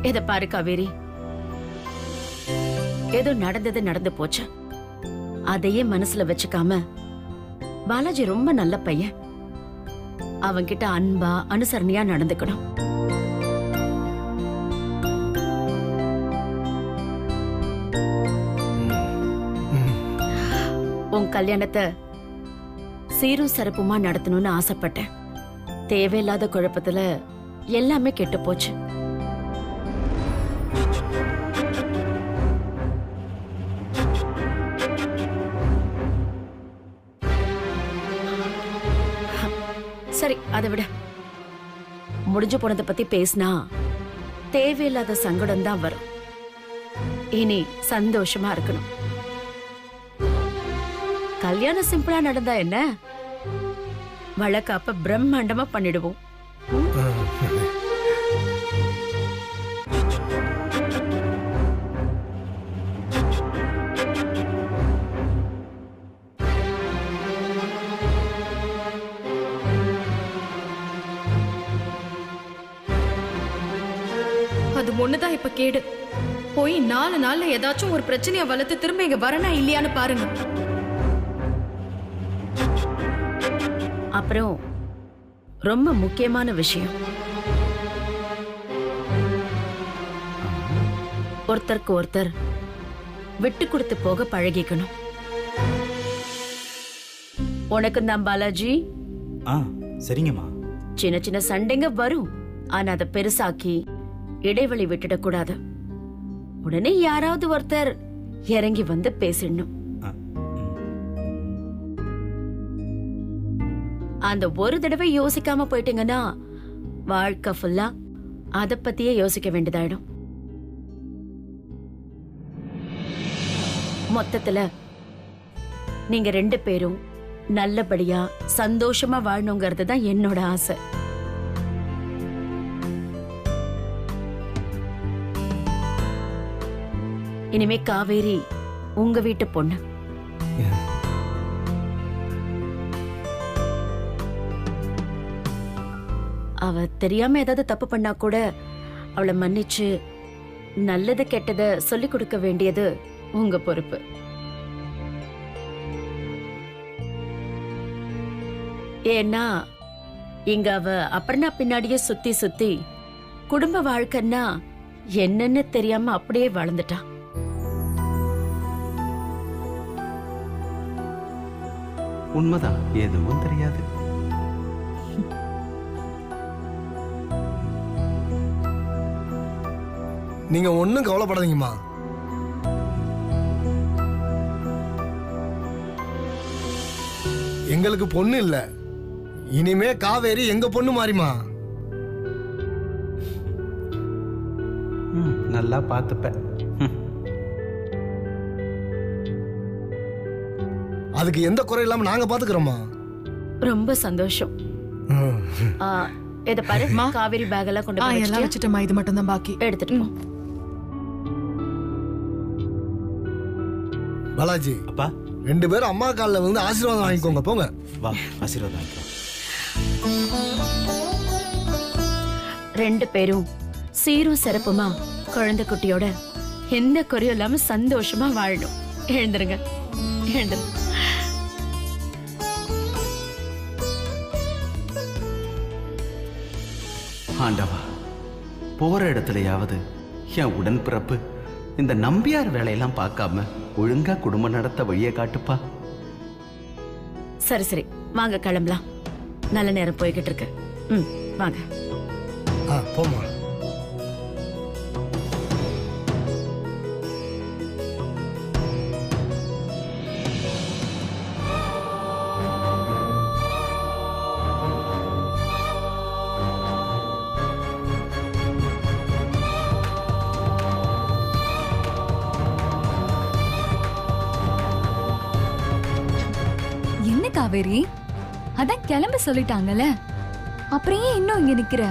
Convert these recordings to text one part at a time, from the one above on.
இத பாரு காவேரி, ஏதோ நடந்தது நடந்து போச்சு. அதையே மனசுல வச்சுக்காம, பாலாஜி ரொம்ப நல்ல பையன். அவன்கிட்ட அன்பா அனுசரணையா நடந்துக்கணும். உன் கல்யாணத்தை சீரும் சிறப்புமா நடத்தணும்னு ஆசைப்பட்டேன். தேவையில்லாத குழப்பத்துல எல்லாமே கெட்டு போச்சு. சரி, அதை விட முடிஞ்சு போனதை பத்தி பேசினா தேவையில்லாத சங்கடம் தான் வரும். இனி சந்தோஷமா இருக்கணும். கல்யாணம் சிம்பிளா நடந்தா என்ன, வழக்காப்ப பிரம்மாண்டமா பண்ணிடுவோம். அது ஒண்ணுதான் இப்ப கேடு. போய் 4 நாள்ல ஏதாச்சும் ஒரு பிரச்சனைய வளர்த்து திரும்ப இங்க வரனா இல்லையான்னு பாருங்க. அப்புறம் ரொம்ப முக்கியமான விஷயம், ஒருத்தருக்கு ஒருத்தர் விட்டு கொடுத்து போக பழகிக்கணும். உனக்கு தான் பாலாஜி. சரிங்கம்மா. சின்ன சின்ன சண்டைங்க வரும், ஆனா அதை பெருசாக்கி இடைவெளி விட்டுடக்கூடாது. உடனே யாராவது ஒருத்தர் இறங்கி வந்து பேசிடணும். அந்த ஒரு தடவை யோசிக்காம போயிட்டீங்கன்னா வாழ்க்கை ஃபுல்லா அத பத்தியே யோசிக்க வேண்டியதாயிடும். மொத்தத்துல நீங்க 2 பேரும் நல்லபடியா சந்தோஷமா வாழணுங்கிறது தான் என்னோட ஆசை. இனிமே காவேரி உங்க வீட்டு பொண்ணு. அவ தெரியாம ஏதாவது தப்பு பண்ணா கூட அவளை மன்னிச்சு நல்லது கெட்டத சொல்லிக் கொடுக்க வேண்டியது உங்க பொறுப்பு. ஏன்னா இங்க அவ அப்புறம்னா பின்னாடியே சுத்தி சுத்தி குடும்ப வாழ்க்கைன்னா என்னன்னு தெரியாம அப்படியே வாழ்ந்துட்டா. உண்மைதான், எதுவும் தெரியாது. நீங்க ஒண்ணும் கவலைப்படாதீங்கம்மா. எங்களுக்கு பொண்ணு இல்ல, இனிமே காவேரி எங்க பொண்ணு மாறிமா. நல்லா பார்த்துப்ப. அதுக்கு எந்த குறை இல்லாம நாங்க பாத்துக்கிறோமா. ரொம்ப சந்தோஷம். இத பாரு, காவேரி பேக் எல்லாம் கொண்டு எல்லாம் வச்சுட்டேம்மா, இது மட்டும் தான் பாக்கி. எடுத்துட்டு போ. பாலாஜி அப்பா, 2 பேரும் அம்மா காலில் வந்து ஆசீர்வாதம் வாங்கிக்கோங்க. போங்க. வா, ஆசீர்வாதம் வாங்கிக்கலாம். 2 பேரும் சீரும் சிறப்புமா குழந்தை குட்டியோட எந்த குறையும் இல்லாம சந்தோஷமா வாழணும். எழுந்துருங்க, எழுந்துருங்க. ஆண்டவா, போற இடத்துலயாவது என் உடன்பிறப்பு இந்த நம்பியார் வேலையெல்லாம் பார்க்காம ஒழுங்கா குடும்பம் நடத்த வழியை காட்டுப்பா. சரி சரி, வாங்க கிளம்பலாம். நல்ல நேரம் போய்கிட்டு இருக்கு. வாங்க. போமா. காவேரி, அதான் கிளம்ப சொல்லிட்டாங்கல்ல, அப்புறம் ஏன் இன்னும் இங்க நிக்கிற?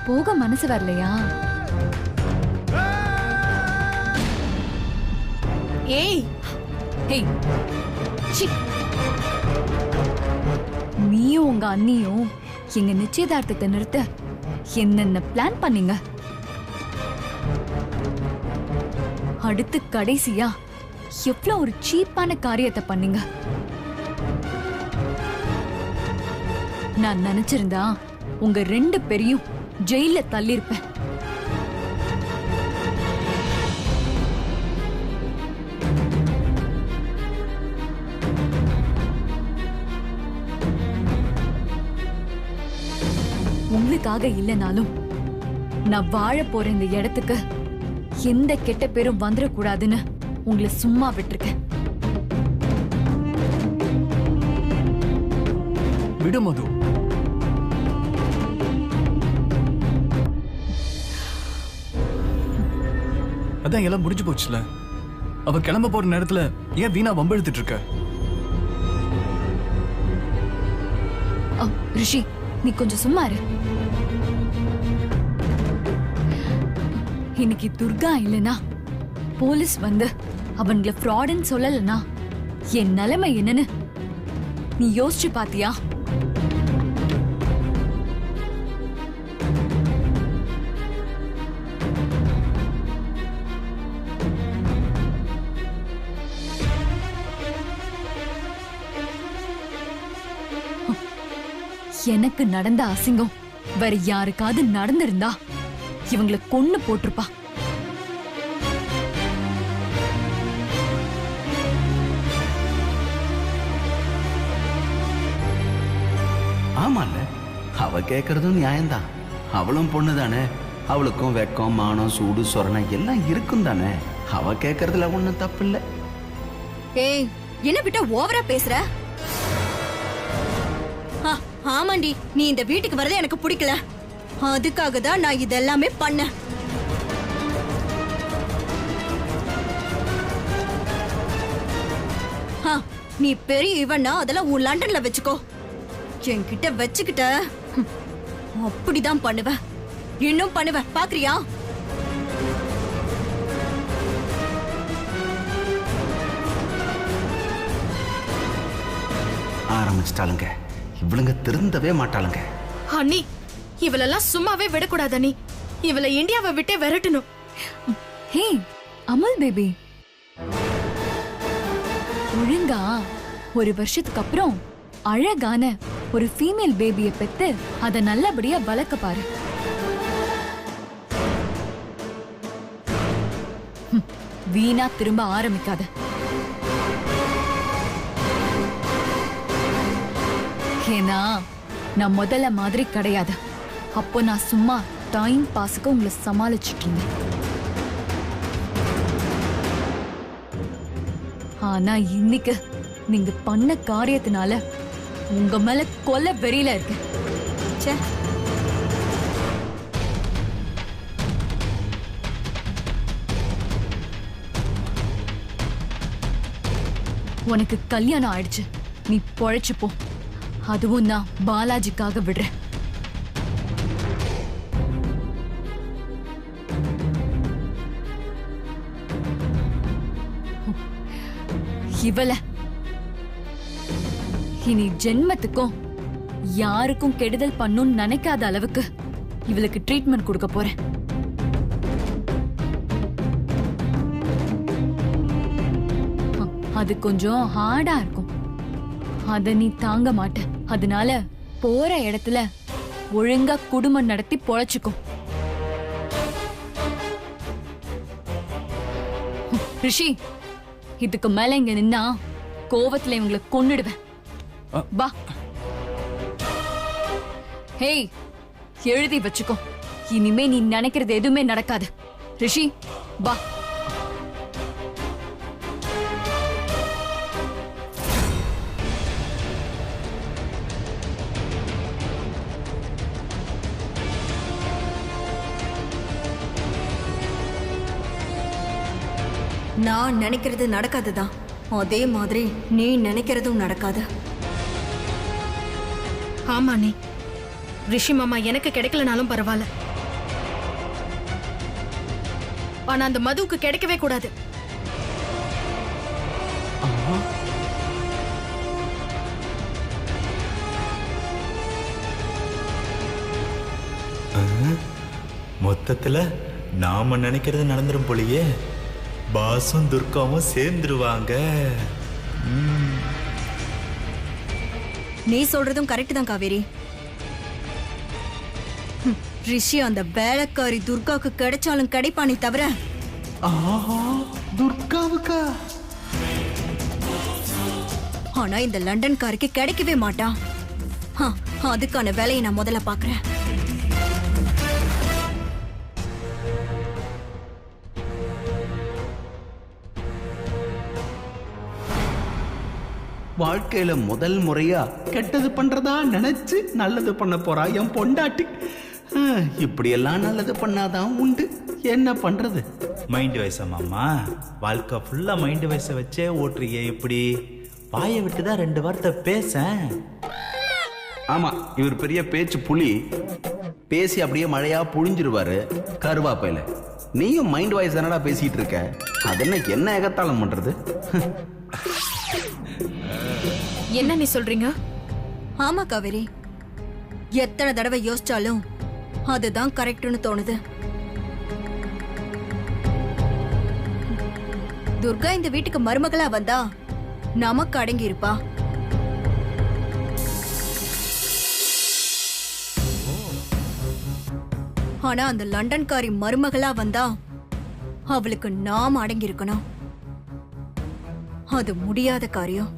போக மனசு வரலையா? ஏய் ஏய், நீயும் உங்க அண்ணியும் எங்க நிச்சயதார்த்தத்தை நிறுத்த என்னென்ன பிளான் பண்ணீங்க? அடுத்து கடைசியா எவ்வளவு ஒரு சீப்பான காரியத்தை பண்ணீங்க. நான் நினைச்சிருந்தா உங்க 2 பேரையும் ஜெயில தள்ளிருப்பேன். உங்களுக்காக இல்லைனாலும் நான் வாழ போற இந்த இடத்துக்கு எந்த கெட்ட பேரும் வந்துடக்கூடாதுன்னு உங்களை சும்மா விட்டுருக்கேன். விடு மது. அதான் எல்லாம் முடிஞ்சு போச்சுல. அவ கிளம்ப போற நேரத்துல ஏன் வீணா வம்பெடுத்துட்டு இருக்க? ரிஷி, நீ கொஞ்சம் சும்மா இரு. இன்னைக்கு துர்கா இல்லனா, போலீஸ் வந்து அவங்கள ஃப்ராடுன்னு சொல்லலனா என் நிலைமை என்னன்னு நீ யோசிச்சு பாத்தியா? எனக்கு நடந்த அசிங்கம் வேற யாருக்காவது நடந்திருந்தா இவங்களை கொன்னு போட்டிருப்பா. ஆமால, அவ கேக்குறதும் நியாயம்தான். அவளும் பொண்ணு தானே. அவளுக்கும் வெக்கம், மானம், சூடு, சொரணை எல்லாம் இருக்கும் தானே. அவ கேக்குறதுல ஒண்ணும் தப்பு இல்ல. ஏய், என்ன விட்ட ஓவரா பேசுற? ஆமாண்டி, நீ இந்த வீட்டுக்கு வரது எனக்கு பிடிக்கல. அதுக்காக தான் நான் இதெல்லாமே பண்ணேன். நீ பெரிய இவனா அதெல்லாம் உன் லண்டன்ல வச்சுக்கோ. என்கிட்ட வச்சுக்கிட்ட அப்படிதான் பண்ணுவ. இன்னும் பண்ணுவ, பாக்குறியா? ஆரம்பிச்சிட்டாளுங்க. இவளுங்க திருந்தவே மாட்டாளுங்க. அண்ணி, இவளெல்லாம் சும்மாவே விடக்கூடாது அண்ணி. இவளை இந்தியாவை விட்டே விரட்டணும். ஹே அமுல் பேபி, ஒழுங்கா 1 வருஷத்துக்கு அப்புறம் அழகான ஒரு ஃபீமேல் பேபியை பெத்து அதை நல்லபடியா வளர்க்க பாரு. வீணா திரும்ப ஆரம்பிக்காத. ஏன்னா நான் முதல்ல மாதிரி கிடையாது. அப்போ நான் சும்மா டைம் பாஸுக்கு உங்களை சமாளிச்சுட்டு இருந்தேன். ஆனா இன்னைக்கு நீங்க பண்ண காரியத்தினால உங்க மேல கொல்ல வெறியில இருக்கு. உனக்கு கல்யாணம் ஆயிடுச்சு, நீ பொழைச்சு போ. அதுவும் நான் பாலாஜிக்காக விடுறேன். இவள இனி ஜென்மத்துக்கும் யாருக்கும் கெடுதல் பண்ணும் நினைக்காத அளவுக்கு இவளுக்கு ட்ரீட்மெண்ட் கொடுக்க போறேன். அது கொஞ்சம் ஹார்டா இருக்கும், அத நீ தாங்க மாட்ட. அதனால போற இடத்துல ஒழுங்கா குடும்பம் நடத்தி பொழைச்சுக்கும். ரிஷி, இதுக்கு மேல இங்க நின்னா கோவத்துல இவங்களை கொன்னுடுவேன். வா. ஹேய், எழுதி வச்சுக்கோ. இனிமே நீ நினைக்கிறது எதுவுமே நடக்காது. ரிஷி, வா. நான் நினைக்கிறது நடக்காதுதான், அதே மாதிரி நீ நினைக்கிறதும் நடக்காது. ஆமா நீ ரிஷி மாமா எனக்கு கிடைக்கலனாலும் பரவாயில்ல, ஆனா அந்த மதுவுக்கு கிடைக்கவே கூடாது. மொத்தத்துல நாம நினைக்கிறது நடந்துரும் போலயே. பாசும் துர்காவும் சேர்ந்துருவாங்க. நீ சொல்றதும் கரெக்ட் தான் காவேரி. ரிஷி அந்த வேலைக்காரி துர்காவுக்கு கிடைச்சாலும் கிடைப்பானே தவிர துர்காவுக்கா? ஆனா இந்த லண்டன்காருக்கு கிடைக்கவே மாட்டான். அதுக்கான வேலையை நான் முதல்ல பாக்குறேன். வாழ்க்கையில முதல் முறையா கெட்டது பண்றதா நினைச்சு நல்லது பண்ண போறா என் பொண்டாட்டி. இப்படியெல்லாம் நல்லது பண்ணாதான் உண்டு. என்ன பண்றது? மைண்ட் வயசா மாமா? வாழ்க்கை ஃபுல்லா மைண்ட் வயசை வச்சே ஓட்டுறீங்க. எப்படி வாயை விட்டுதான் 2 வார்த்தை பேச. ஆமா, இவர் பெரிய பேச்சு புலி. பேசி அப்படியே மழையா புழிஞ்சிருவாரு கருவாப்பையில. நீயும் மைண்ட் வாய்ஸ் தானடா பேசிட்டு இருக்க. அது என்ன ஏகத்தாளம் பண்றது? என்ன நீ சொல்றீங்க? ஆமா காவேரி, எத்தனை தடவை யோசிச்சாலும் அதுதான் கரெக்ட்னு தோணுது. துர்கா இந்த வீட்டுக்கு மருமகளா வந்தா நமக்கு அடங்கி இருப்பா. ஆனா அந்த லண்டன்காரி மருமகளா வந்தா அவளுக்கு நாம் அடங்கி இருக்கணும். அது முடியாத காரியம்.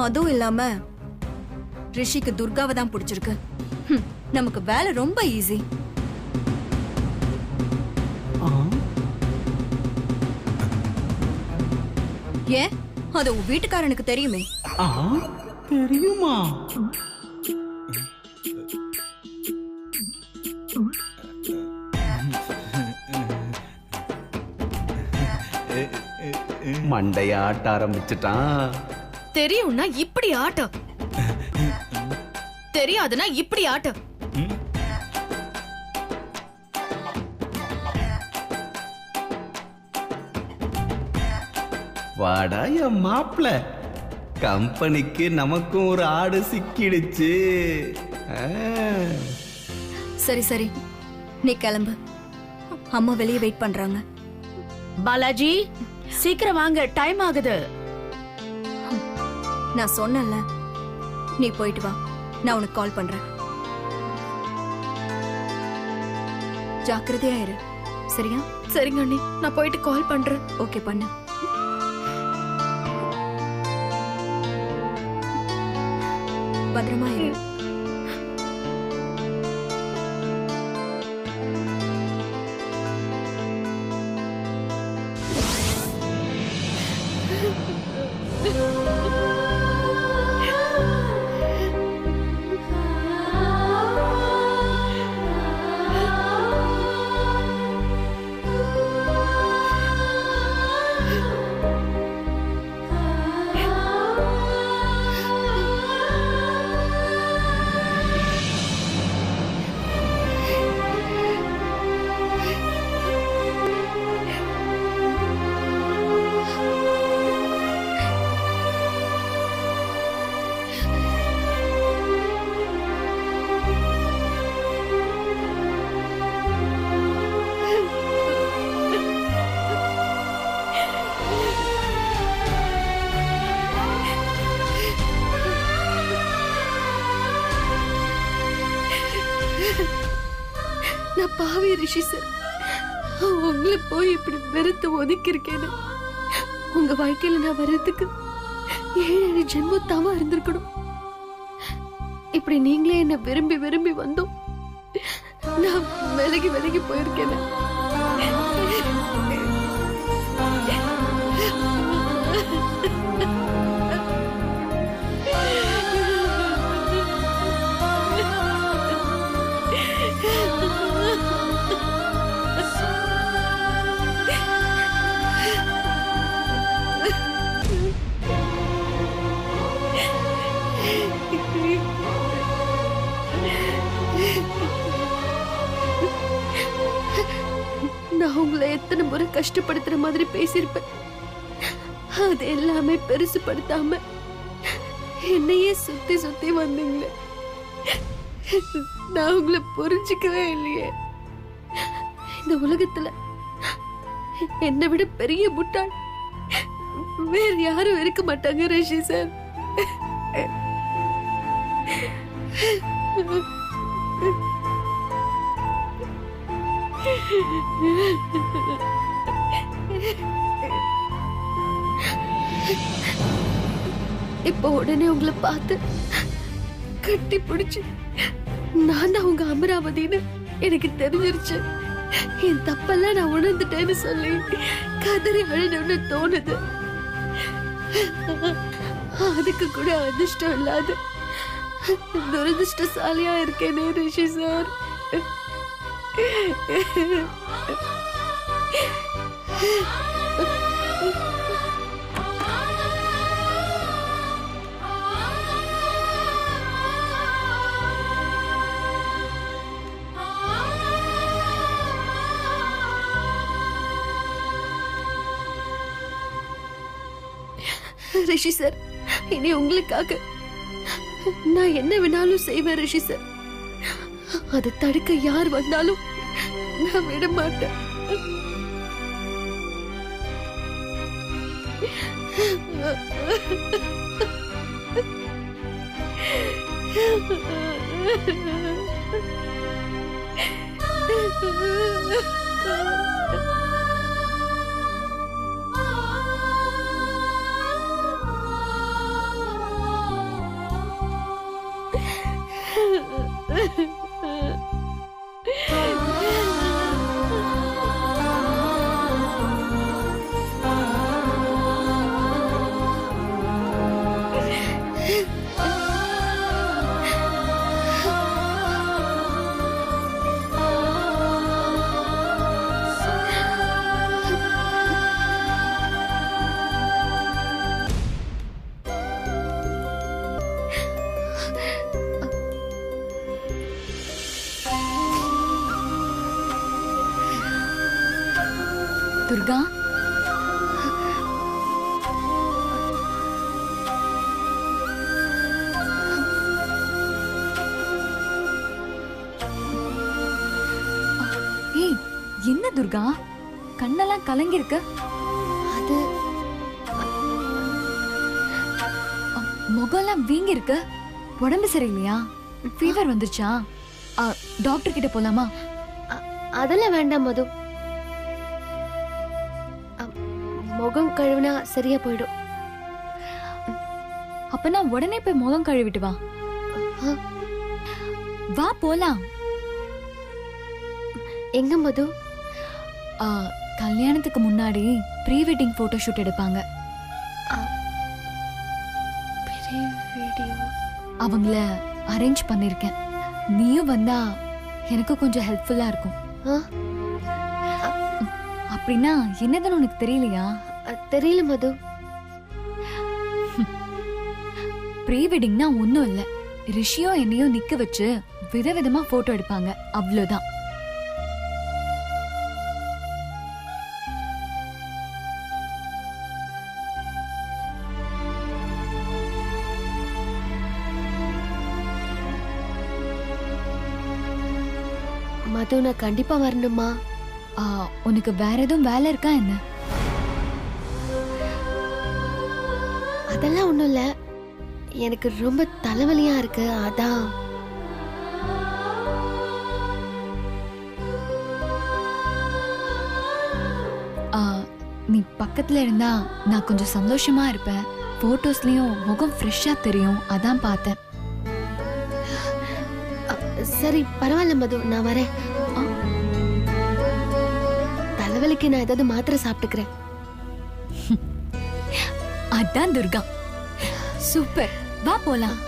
அதுவும் இல்லாம ரிஷிக்கு துர்காவை தான் பிடிச்சிருக்கு. நமக்கு வேலை ரொம்ப ஈஸி. ஏன், அது உன் வீட்டுக்காரனுக்கு தெரியுமே. தெரியுமா? மண்டைய ஆட்ட ஆரம்பிச்சுட்டான். தெரியும்னா இப்படி ஆட்ட, தெரியாதுன்னா இப்படி ஆட்ட. வாடா என் மாப்பிள, கம்பெனிக்கு நமக்கும் ஒரு ஆடு சிக்கிடுச்சு. சரி சரி, நீ கிளம்பு. அம்மா வெளியே வெயிட் பண்றாங்க. பாலாஜி சீக்கிரம் வாங்க, டைம் ஆகுது. நான் சொன்னேன்ல, நீ போயிட்டு வா, நான் உனக்கு கால் பண்றேன். ஜாக்கிரதையா இரு, சரியா? சரிங்க அண்ணி, நான் போயிட்டு கால் பண்றேன். ஓகே, பண்ணு. பத்திரமா இரு. நான் பாவி ரிஷி சார், உங்களை போய் இப்படி வெறுத்து ஒதுக்கி இருக்கேன்னு. உங்க வாழ்க்கையில நான் வர்றதுக்கு 7 ஜென்மம் தவா இருந்திருக்கணும். இப்படி நீங்களே என்ன விரும்பி விரும்பி வந்தோம், நான் விலகி விலகி போயிருக்கேன். நான் உங்களை எத்தனை முறை கஷ்டப்படுத்துற மாதிரி பேசியிருப்பேன். அது எல்லாமே பெருசுப்படுத்தாம என்னையே சுத்தி சுத்தி வந்தீங்களே. நான் உங்களை புரிஞ்சுக்கவே இல்லையே. இந்த உலகத்துல என்னை விட பெரிய முட்டாள் வேற யாரும் இருக்க மாட்டாங்க ரிஷி சார். இப்ப உடனே உங்களை பார்த்து கட்டி பிடிச்சு நான் தான் உங்க அமராவதின்னு எனக்கு தெரிஞ்சிருச்சு. என் தப்பெல்லாம் நான் உணர்ந்துட்டேன்னு சொல்லி கதறி விழணும்னு தோணுது. அதுக்கு கூட அதிர்ஷ்டம் இல்லாத துரதிருஷ்டசாலியா இருக்கேனே ரிஷி சார். ரிஷி சார், இனி உங்களுக்காக நான் என்ன வேணாலும் செய்வேன் ரிஷி சார். அதை தடுக்க யார் வந்தாலும் நான் விட மாட்டேன். துர்கா, ஏய், என்ன துர்கா கண்ணெல்லாம் கலங்கி இருக்க? அது முகம்லாம் வீங்கி இருக்கு. உடம்பு சரியில்லையா? ஃபீவர் வந்துருச்சா? டாக்டர் கிட்ட போலாமா? அதெல்லாம் வேண்டாம் மது. முகம் கழுவினா சரியா போயிடும். அப்ப நான் உடனே போய் முகம் கழுவிட்டு வா. வா போலாம். எங்க மது? கல்யாணத்துக்கு முன்னாடி ப்ரீ வெட்டிங் போட்டோ ஷூட் எடுப்பாங்க. அவங்கள அரேஞ்ச் பண்ணிருக்கேன். நீயும் வந்தா எனக்கு கொஞ்சம் ஹெல்ப்ஃபுல்லா இருக்கும். அப்படின்னா என்னதுன்னு உனக்கு தெரியலையா? தெரியல மது. ப்ரீ வெட்டிங்னா ஒன்னும் இல்ல, ரிஷியோ என்னையோ நிக்க வச்சு விதவிதமா போட்டோ எடுப்பாங்க, அவ்வளவுதான். மது, நான் கண்டிப்பா வரணுமா? உனக்கு வேற எதுவும் வேலை இருக்கா என்ன? அதெல்லாம் ஒண்ணும் இல்ல, எனக்கு ரொம்ப தலைவலியா இருக்கு, அதான். நீ பக்கத்துல இருந்தா நான் கொஞ்சம் சந்தோஷமா இருப்பேன். போட்டோஸ்லயும் முகம் ஃப்ரெஷ்ஷா தெரியும், அதான் பார்த்தேன். சரி பரவாயில்ல மது, நான் வரேன். தலைவலிக்கு நான் ஏதாவது மாத்திரை சாப்பிட்டுக்கிறேன். அதான் துர்கா, சூப்பர். வா போலாம்.